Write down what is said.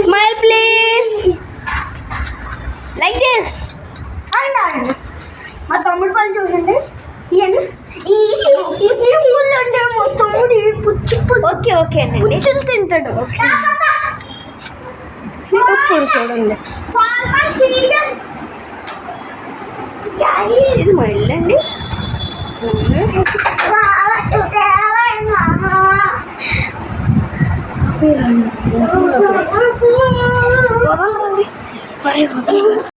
Smile please. Like this. మా తమ్ముడు పని చూడండి. మా తమ్ముడు ఓకే ఓకే అండి, పుచ్చులు తింటాడు. ఇప్పుడు చూడండి, ఇది మా ఇల్లు అండి. వదలరండి, మరి వదలరు.